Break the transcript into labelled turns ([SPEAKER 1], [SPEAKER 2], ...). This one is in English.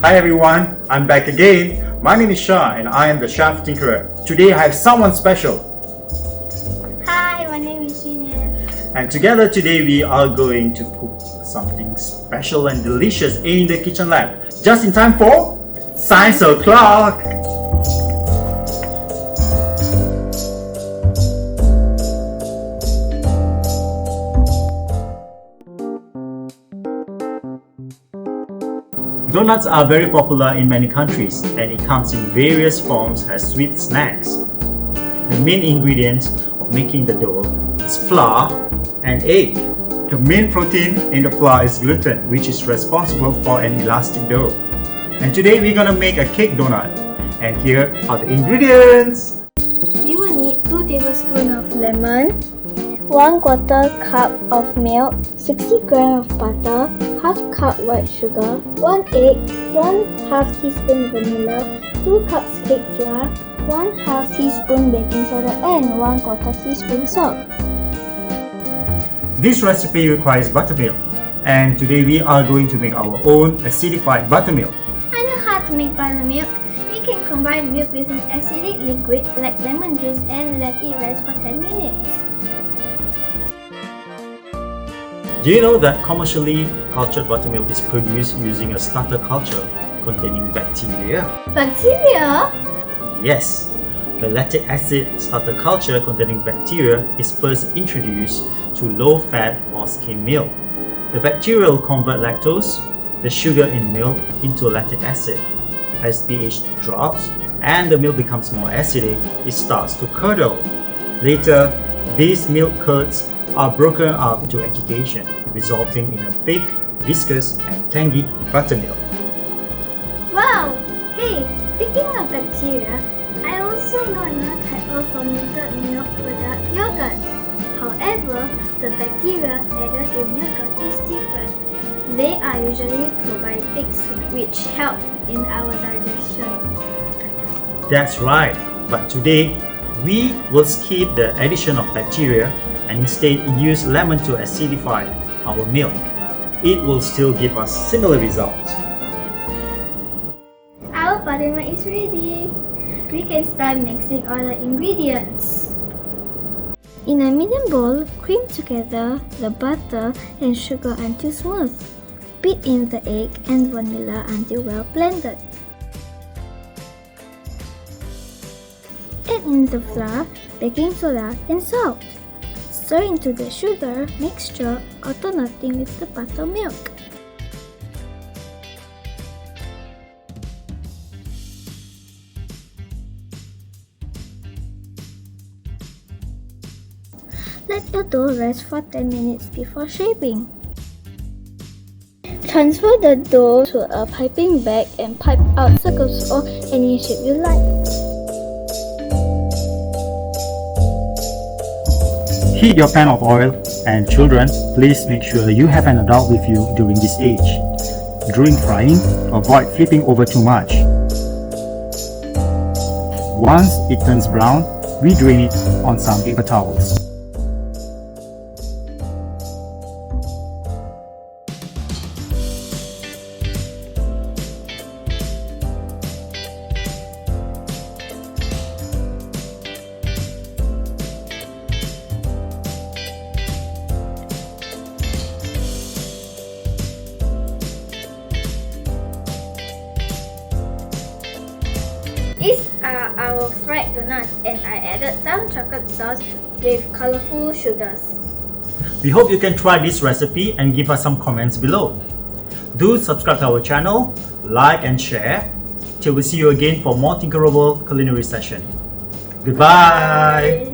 [SPEAKER 1] Hi everyone, I'm back again. My name is Shah and I am the Chef Tinkerer. Today I have someone special.
[SPEAKER 2] Hi, my name is Gynneth.
[SPEAKER 1] And together today we are going to cook something special and delicious in the kitchen lab. Just in time for Science O'Clock! Donuts are very popular in many countries and it comes in various forms as sweet snacks. The main ingredient of making the dough is flour and egg. The main protein in the flour is gluten, which is responsible for an elastic dough. And today we're gonna make a cake donut. And here are the ingredients.
[SPEAKER 2] You will need 2 tablespoons of lemon, 1/4 cup of milk, 60 grams of butter, half cup white sugar, 1 egg, 1/2 teaspoon vanilla, 2 cups cake flour, 1/2 teaspoon baking soda and 1/4 teaspoon salt.
[SPEAKER 1] This recipe requires buttermilk, and today we are going to make our own acidified buttermilk.
[SPEAKER 2] I know how to make buttermilk. We can combine milk with an acidic liquid like lemon juice and let it rest for 10 minutes.
[SPEAKER 1] Do you know that commercially cultured buttermilk is produced using a starter culture containing bacteria?
[SPEAKER 2] Bacteria?
[SPEAKER 1] Yes, the lactic acid starter culture containing bacteria is first introduced to low-fat or skim milk. The bacteria will convert lactose, the sugar in milk, into lactic acid. As pH drops and the milk becomes more acidic, it starts to curdle. Later, these milk curds are broken up into agitation, resulting in a thick, viscous, and tangy buttermilk.
[SPEAKER 2] Wow! Hey, speaking of bacteria, I also know another type of fermented milk product, yogurt. However, the bacteria added in yogurt is different. They are usually probiotics which help in our digestion.
[SPEAKER 1] That's right, but today we will skip the addition of bacteria and instead use lemon to acidify our milk. It will still give us similar results.
[SPEAKER 2] Our buttermilk is ready. We can start mixing all the ingredients. In a medium bowl, cream together the butter and sugar until smooth. Beat in the egg and vanilla until well blended. Add in the flour, baking soda and salt. Stir into the sugar mixture, alternating with the buttermilk. Let your dough rest for 10 minutes before shaping. Transfer the dough to a piping bag and pipe out circles or any shape you like.
[SPEAKER 1] Heat your pan of oil, and children, please make sure you have an adult with you during this age. During frying, avoid flipping over too much. Once it turns brown, we drain it on some paper towels.
[SPEAKER 2] These are our fried donuts and I added some chocolate sauce with colorful sugars.
[SPEAKER 1] We hope you can try this recipe and give us some comments below. Do subscribe to our channel, like and share. Till we see you again for more Tinkerable culinary session. Goodbye!